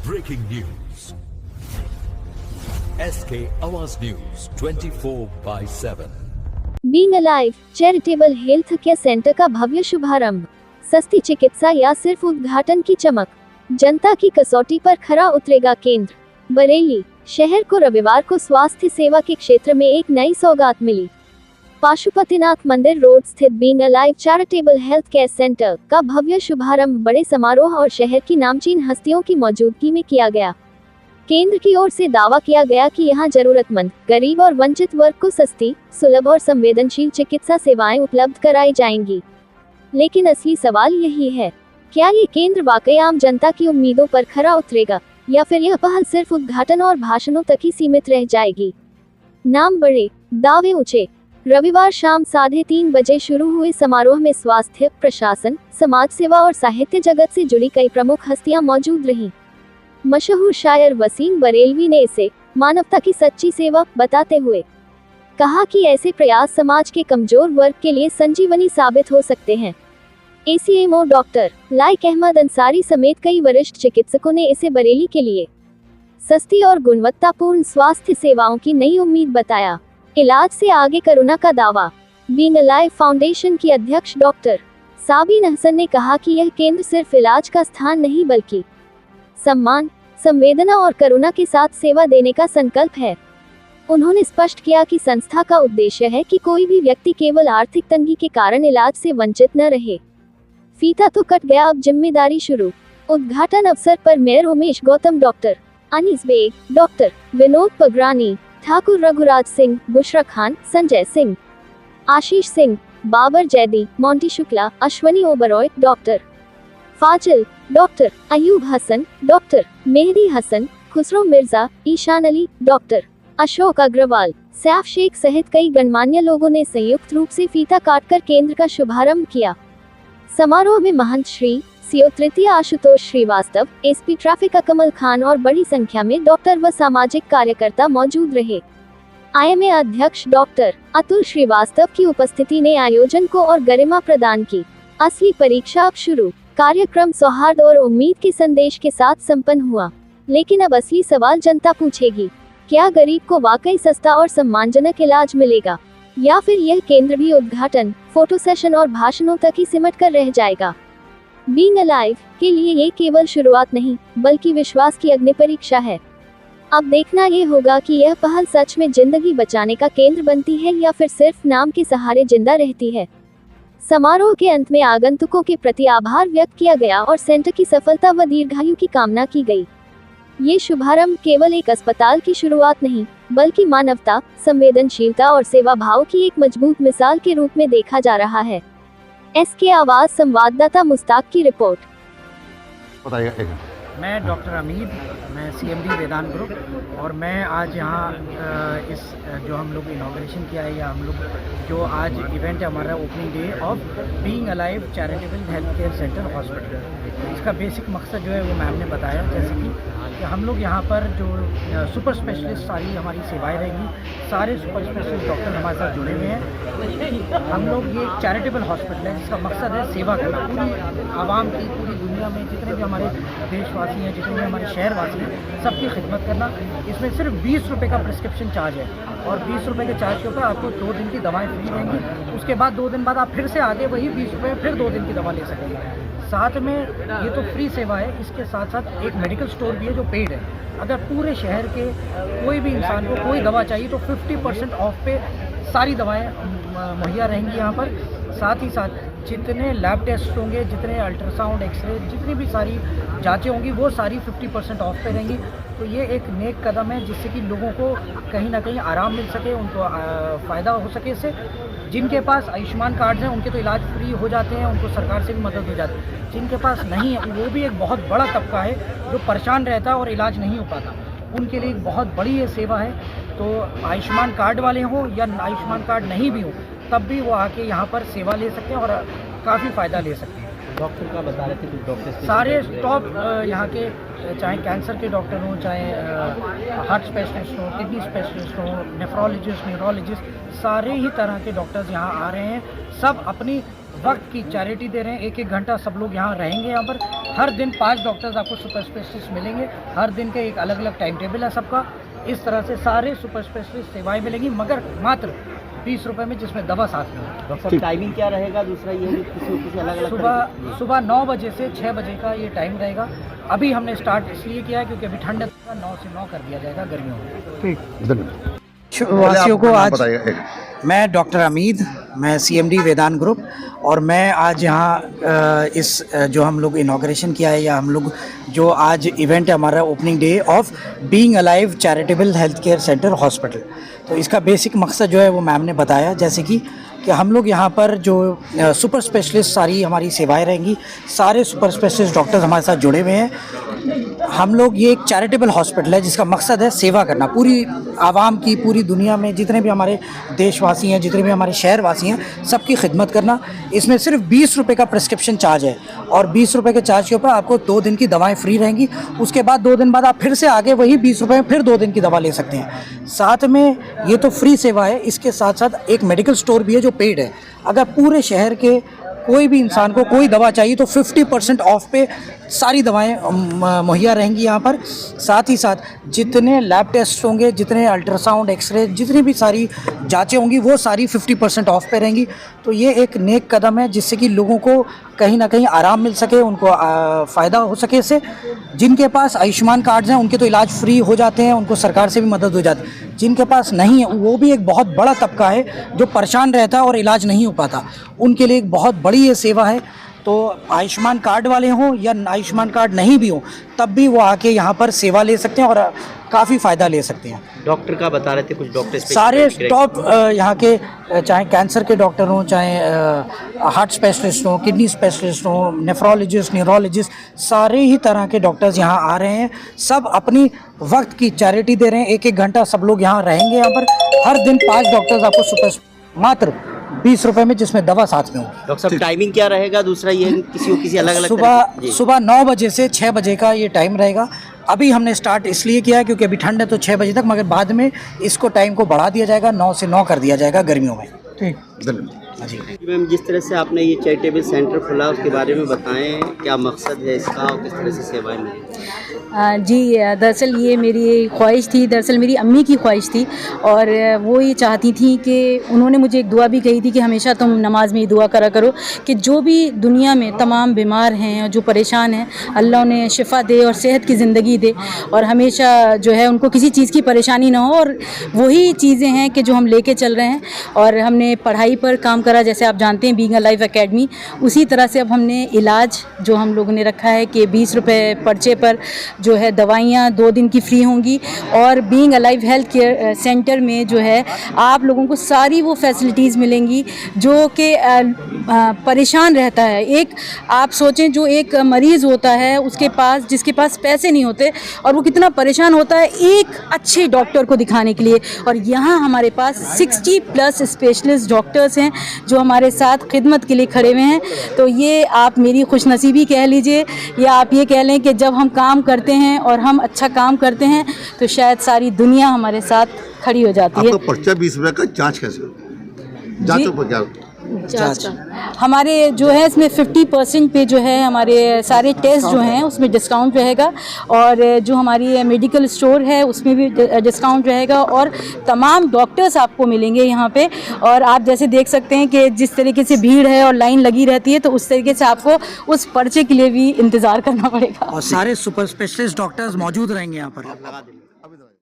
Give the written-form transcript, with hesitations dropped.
Breaking news. SK Awaaz News 24/7. Being alive charitable health care centre का भव्य शुभारंभ। सस्ती चिकित्सा या सिर्फ उद्घाटन की चमक, जनता की कसौटी पर खरा उतरेगा केंद्र। बरेली शहर को रविवार को स्वास्थ्य सेवा के क्षेत्र में एक नई सौगात मिली। पाशुपतिनाथ मंदिर रोड स्थित being alive charitable health care centre का भव्य शुभारंभ बड़े समारोह और शहर की नामचीन हस्तियों की मौजूदगी में किया गया। केंद्र की ओर से दावा किया गया कि यहां जरूरतमंद, गरीब और वंचित वर्ग को सस्ती, सुलभ और संवेदनशील चिकित्सा सेवाएं उपलब्ध कराई जाएंगी। लेकिन असली सवाल यही है, क्या ये केंद्र वाकई आम जनता की उम्मीदों पर खरा उतरेगा या फिर यह पहल सिर्फ उद्घाटन और भाषणों तक ही सीमित रह जाएगी। नाम बड़े, दावे ऊंचे। रविवार शाम 3:30 बजे शुरू हुए समारोह में स्वास्थ्य, प्रशासन, समाज सेवा और साहित्य जगत से जुड़ी कई प्रमुख हस्तियां मौजूद रहीं। मशहूर शायर वसीम बरेलवी ने इसे मानवता की सच्ची सेवा बताते हुए कहा कि ऐसे प्रयास समाज के कमजोर वर्ग के लिए संजीवनी साबित हो सकते हैं। ACMO doctor like Ahmad Ansari समेत कई वरिष्ठ चिकित्सकों ने इसे बरेली के लिए सस्ती और गुणवत्तापूर्ण स्वास्थ्य सेवाओं की नई उम्मीद बताया। इलाज से आगे कोरोना का दावा। बीइंग अलाइव फाउंडेशन की अध्यक्ष डॉक्टर साबिन हसन ने कहा कि यह केंद्र सिर्फ इलाज का स्थान नहीं बल्कि सम्मान, संवेदना और करुणा के साथ सेवा देने का संकल्प है। उन्होंने स्पष्ट किया कि संस्था का उद्देश्य है कि कोई भी व्यक्ति केवल आर्थिक तंगी के कारण इलाज से वंचित न रहे। फीता तो कट गया, अब जिम्मेदारी शुरू। उद्घाटन अवसर पर mayor Umesh Gautam, doctor Anees Baig, doctor Vinod Pagrani, Thakur Raghuraj Singh, Bushra Khan, Sanjay Singh, Ashish Singh, Babar Zaidi, Monty Shukla, Ashwani Oberoi, doctor Fazil, doctor Ayub Hasan, doctor Mehdi Hasan, Khusro Mirza, Ishan Ali, doctor Ashok Agarwal, Saif Sheikh सहित कई गणमान्य लोगों ने संयुक्त रूप से फीता काटकर केंद्र का शुभारंभ किया। समारोह में महंत श्री CO तृतीय आशुतोष श्रीवास्तव, SP ट्रैफिक अकमल खान और बड़ी संख्या में डॉक्टर व सामाजिक कार्यकर्ता मौजूद रहे। IMA अध्यक्ष डॉक्टर अतुल श्रीवास्तव की उपस्थिति ने आयोजन को और गरिमा प्रदान की। असली परीक्षा अब शुरू। कार्यक्रम सौहार्द और उम्मीद के संदेश के साथ संपन्न हुआ। लेकिन अब असली सवाल जनता पूछेगी, क्या गरीब को वाकई सस्ता और सम्मानजनक इलाज मिलेगा या फिर यह केंद्र भी उद्घाटन, फोटो सेशन और भाषणों तक ही सिमट कर रह जाएगा। बीइंग अलाइव के लिए ये केवल शुरुआत नहीं बल्कि विश्वास की अग्नि परीक्षा है। अब देखना ये होगा कि यह पहल सच में जिंदगी बचाने का केंद्र बनती है या फिर सिर्फ नाम के सहारे जिंदा रहती है। समारोह के अंत में आगंतुकों के प्रति आभार व्यक्त किया गया और सेंटर की सफलता व दीर्घायु की कामना की गई। ये शुभारंभ केवल एक अस्पताल की शुरुआत नहीं बल्कि मानवता, संवेदनशीलता और सेवा भाव की एक मजबूत मिसाल के रूप में देखा जा रहा है। SK आवाज संवाददाता मुस्ताक की रिपोर्ट। बताइए। मैं डॉक्टर अमीद, मैं CMD वेदांत ग्रुप और मैं आज यहाँ इस जो हम लोग इनॉग्रेशन किया है या हम लोग जो आज इवेंट है हमारा opening day of being alive charitable health care centre hospital. इसका बेसिक मकसद जो है वो मैम ने बताया, जैसे कि हम लोग यहाँ पर जो सुपर स्पेशलिस्ट सारी हमारी सेवाएं रहेंगी, सारे सुपर स्पेशलिस्ट डॉक्टर हमारे साथ जुड़े हुए हैं। हम लोग ये एक चैरिटेबल हॉस्पिटल है जिसका मकसद है सेवा करना, पूरी आवाम की, पूरी दुनिया में जितने भी हमारे देशवासी हैं, जितने भी हमारे शहरवासी हैं, सबकी खिदमत करना। इसमें सिर्फ 20 रुपये का प्रिस्क्रिप्शन चार्ज है और 20 रुपये के चार्ज के ऊपर आपको 2 दिन की दवाएँ फ्री रहेंगी। उसके बाद 2 दिन बाद आप फिर से आगे वही 20 रुपये फिर 2 दिन की दवा ले सकेंगे। साथ में ये तो फ्री सेवा है, इसके साथ साथ एक मेडिकल स्टोर भी है जो पेड है। अगर पूरे शहर के कोई भी इंसान को कोई दवा चाहिए तो 50% ऑफ पे सारी दवाएं मुहैया रहेंगी यहाँ पर। साथ ही साथ जितने लैब टेस्ट होंगे, जितने अल्ट्रासाउंड, एक्सरे, जितनी भी सारी जांचें होंगी वो सारी 50% ऑफ पे रहेंगी। तो ये एक नेक कदम है जिससे कि लोगों को कहीं ना कहीं आराम मिल सके, उनको फ़ायदा हो सके इससे। जिनके पास आयुष्मान कार्ड हैं उनके तो इलाज फ्री हो जाते हैं, उनको सरकार से भी मदद हो जाती है। जिनके पास नहीं है वो भी एक बहुत बड़ा तबका है जो परेशान रहता है और इलाज नहीं हो पाता, उनके लिए एक बहुत बड़ी ये सेवा है। तो आयुष्मान कार्ड वाले हों या आयुष्मान कार्ड नहीं भी हो तब भी वो आके यहाँ पर सेवा ले सकते हैं और काफ़ी फ़ायदा ले सकते हैं। डॉक्टर का बता रहे थे कि डॉक्टर सारे टॉप यहाँ के, चाहे कैंसर के डॉक्टर हों, चाहे हार्ट स्पेशलिस्ट हों, किडनी स्पेशलिस्ट हों, नेफ्रोलॉजिस्ट, न्यूरोलॉजिस्ट, सारे ही तरह के डॉक्टर्स यहाँ आ रहे हैं। सब अपनी वक्त की चैरिटी दे रहे हैं। 1-1 घंटा सब लोग यहाँ रहेंगे। यहाँ पर हर दिन 5 डॉक्टर्स आपको सुपर स्पेशलिस्ट मिलेंगे। हर दिन का एक अलग अलग टाइम टेबल है सबका। इस तरह से सारे सुपर स्पेशलिस्ट सेवाएं मिलेंगी, मगर मात्र 20 रुपये में, जिसमें दवा साथ में होगी। डॉक्टर साहब टाइमिंग क्या रहेगा? दूसरा ये है कि किसी अलग अलग सुबह 9 बजे से 6 बजे का ये टाइम रहेगा। अभी हमने स्टार्ट इसलिए किया है क्योंकि अभी ठंड है, 9 से 9 कर दिया जाएगा गर्मियों में। वासियों को आज मैं डॉक्टर अमीद, मैं CMD वेदांत ग्रुप, और मैं आज यहाँ इस जो हम लोग इनॉग्रेशन किया है, या हम लोग जो आज इवेंट है हमारा opening day of being alive charitable health care centre hospital. तो इसका बेसिक मकसद जो है वो मैम ने बताया, जैसे कि हम लोग यहाँ पर जो सुपर स्पेशलिस्ट सारी हमारी सेवाएं रहेंगी। सारे सुपर स्पेशलिस्ट डॉक्टर्स हमारे साथ जुड़े हुए हैं। हम लोग ये एक चैरिटेबल हॉस्पिटल है जिसका मकसद है सेवा करना, पूरी आवाम की, पूरी दुनिया में जितने भी हमारे देशवासी हैं, जितने भी हमारे शहरवासी हैं, सबकी खिदमत करना। इसमें सिर्फ 20 रुपये का प्रिस्क्रिप्शन चार्ज है, और 20 रुपये के चार्ज के ऊपर आपको 2 दिन की दवाएं फ्री रहेंगी। उसके बाद 2 दिन बाद आप फिर से आगे वही 20 रुपये में फिर 2 दिन की दवा ले सकते हैं। साथ में ये तो फ्री सेवा है, इसके साथ साथ एक मेडिकल स्टोर भी है जो पेड है। अगर पूरे शहर के कोई भी इंसान को कोई दवा चाहिए तो 50% ऑफ पे सारी दवाएं मुहैया रहेंगी यहाँ पर। साथ ही साथ जितने लैब टेस्ट होंगे, जितने अल्ट्रासाउंड, एक्सरे, जितनी भी सारी जांचें होंगी, वो सारी 50% ऑफ पे रहेंगी। तो ये एक नेक कदम है जिससे कि लोगों को कहीं ना कहीं आराम मिल सके, उनको फ़ायदा हो सके इससे। जिनके पास आयुष्मान कार्ड्स हैं उनके तो इलाज फ्री हो जाते हैं, उनको सरकार से भी मदद हो जाती है। जिनके पास नहीं है, वो भी एक बहुत बड़ा तबका है जो परेशान रहता है और इलाज नहीं हो पाता, उनके लिए एक बहुत बड़ी ये सेवा है। तो आयुष्मान कार्ड वाले हों या आयुष्मान कार्ड नहीं भी हो, तब भी वो आके यहाँ पर सेवा ले सकते हैं और काफ़ी फ़ायदा ले सकते हैं। डॉक्टर का बता रहे थे कुछ डॉक्टर सारे टॉप यहाँ के, चाहे कैंसर के डॉक्टर हों, चाहे हार्ट स्पेशलिस्ट हों, किडनी स्पेशलिस्ट हों, नेफ्रोलॉजिस्ट, न्यूरोलॉजिस्ट, सारे ही तरह के डॉक्टर्स यहाँ आ रहे हैं। सब अपनी वक्त की चैरिटी दे रहे हैं। 1-1 घंटा सब लोग यहाँ रहेंगे। यहाँ पर हर दिन 5 डॉक्टर्स आपको सुपर मात्र 20 रुपये में, जिसमें दवा साथ में होगी। डॉक्टर साहब टाइमिंग क्या रहेगा? दूसरा ये है कि किसी अलग अलग सुबह 9 बजे से 6 बजे का ये टाइम रहेगा। अभी हमने स्टार्ट इसलिए किया है क्योंकि अभी ठंड है तो 6 बजे तक, मगर बाद में इसको टाइम को बढ़ा दिया जाएगा, 9 से 9 कर दिया जाएगा गर्मियों में। ठीक, धन्यवाद जी। मैम, जिस तरह से आपने ये चैरिटेबल सेंटर खोला उसके बारे में बताएं, क्या मकसद है इसका और किस तरह से सेवाएं मिलेंगी? जी, दरअसल ये मेरी ख्वाहिश थी, दरअसल मेरी अम्मी की ख्वाहिश थी, और वो ये चाहती थी कि उन्होंने मुझे एक दुआ भी कही थी कि हमेशा तुम नमाज में ये दुआ करा करो कि जो भी दुनिया में तमाम बीमार हैं और जो परेशान हैं, अल्लाह उन्हें शिफ़ा दे और सेहत की ज़िंदगी दे, और हमेशा जो है उनको किसी चीज़ की परेशानी ना हो। और वही चीज़ें हैं कि जो हम लेके चल रहे हैं। और हमने पढ़ाई पर काम करा, जैसे आप जानते हैं बीइंग अलाइव एकेडमी, उसी तरह से अब हमने इलाज जो हम लोगों ने रखा है कि 20 रुपये पर्चे पर जो है दवाइयाँ 2 दिन की फ्री होंगी। और being alive health care centre में जो है आप लोगों को सारी वो फैसिलिटीज़ मिलेंगी जो कि परेशान रहता है। एक आप सोचें, जो एक मरीज़ होता है उसके पास, जिसके पास पैसे नहीं होते, और वो कितना परेशान होता है एक अच्छे डॉक्टर को दिखाने के लिए। और यहाँ हमारे पास 60+ स्पेशलिस्ट डॉक्टर्स हैं जो हमारे साथ खिदमत के लिए खड़े हुए हैं। तो ये आप मेरी खुशनसीबी कह लीजिए, या आप ये कह लें कि जब हम काम करते हैं और हम अच्छा काम करते हैं तो शायद सारी दुनिया हमारे साथ खड़ी हो जाती है। आपका पर्चा 20 रुपये का, जांच कैसे? जांच पर क्या? जांच हमारे जो है इसमें 50% पे जो है हमारे सारे टेस्ट जो हैं उसमें डिस्काउंट रहेगा, और जो हमारी मेडिकल स्टोर है उसमें भी डिस्काउंट रहेगा, और तमाम डॉक्टर्स आपको मिलेंगे यहाँ पे। और आप जैसे देख सकते हैं कि जिस तरीके से भीड़ है और लाइन लगी रहती है, तो उस तरीके से आपको उस पर्चे के लिए भी इंतज़ार करना पड़ेगा। और सारे सुपर स्पेशलिस्ट डॉक्टर्स मौजूद रहेंगे यहाँ पर।